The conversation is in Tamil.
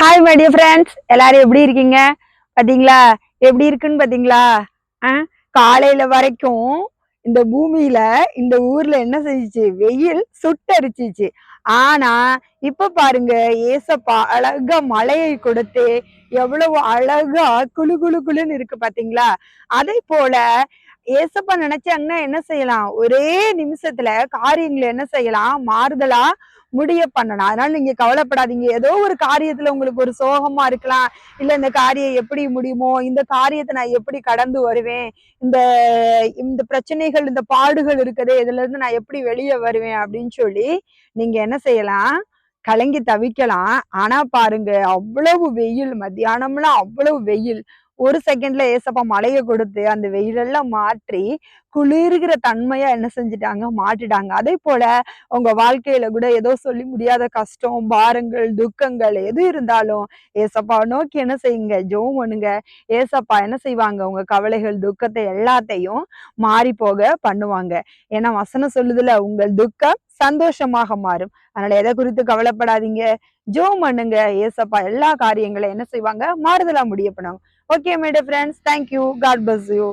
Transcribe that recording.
ஹாய் மை டியர் ஃப்ரெண்ட்ஸ், எல்லாரும் எப்படி இருக்கீங்க? பாத்தீங்களா எப்படி இருக்குன்னு பாத்தீங்களா? காலையில வரைக்கும் இந்த பூமியில இந்த ஊர்ல என்ன செஞ்சுச்சு? வெயில் சுட்டரிச்சிச்சு. ஆனா இப்ப பாருங்க, ஏசப்பா அழகா மழையை கொடுத்து எவ்வளவு அழகா குளு குளு குளுன்னு இருக்கு பாத்தீங்களா? அதை போல ஏசப்பா நினைச்சாங்கன்னா என்ன செய்யலாம்? ஒரே நிமிஷத்துல காரியங்களை என்ன செய்யலாம்? மாறுதலா முடிய பண்ணலாம். அதனால நீங்க கவலைப்படாதீங்க. ஏதோ ஒரு காரியத்துல உங்களுக்கு ஒரு சோகமா இருக்கலாம். இல்ல இந்த காரியம் எப்படி முடியுமோ? இந்த காரியத்தை நான் எப்படி கடந்து வருவேன்? இந்த இந்த பிரச்சனைகள், இந்த பாடுகள் இருக்குதே, இதுல இருந்து நான் எப்படி வெளிய வருவேன்? அப்படின்னு சொல்லி நீங்க என்ன செய்யலாம்? கலங்கி தவிக்கலாம். ஆனா பாருங்க, அவ்வளவு வெயில், மத்தியானம்லாம் அவ்வளவு வெயில். ஒரு செகண்ட்ல ஏசப்பா மழைய கொடுத்து அந்த வெயிலெல்லாம் மாற்றி குளிர்கிற தன்மையா என்ன செஞ்சுட்டாங்க? மாற்றிட்டாங்க. அதே போல உங்க வாழ்க்கையில கூட ஏதோ சொல்லி முடியாத கஷ்டம், பாரங்கள், துக்கங்கள் எது இருந்தாலும் ஏசப்பாவை நோக்கி என்ன செய்யுங்க? ஜெபம் பண்ணுங்க. ஏசப்பா என்ன செய்வாங்க? உங்க கவலைகள், துக்கத்தை எல்லாத்தையும் மாறி போக பண்ணுவாங்க. ஏன்னா வசனம் சொல்லுதுல, உங்கள் துக்கம் சந்தோஷமாக மாறும். அதனால எதை குறித்து கவலைப்படாதீங்க. ஜெபம் பண்ணுங்க. ஏசப்பா எல்லா காரியங்களையும் என்ன செய்வாங்க? மாறுதலா முடிய பண்ணுவாங்க. Okay my dear friends, thank you. God bless you.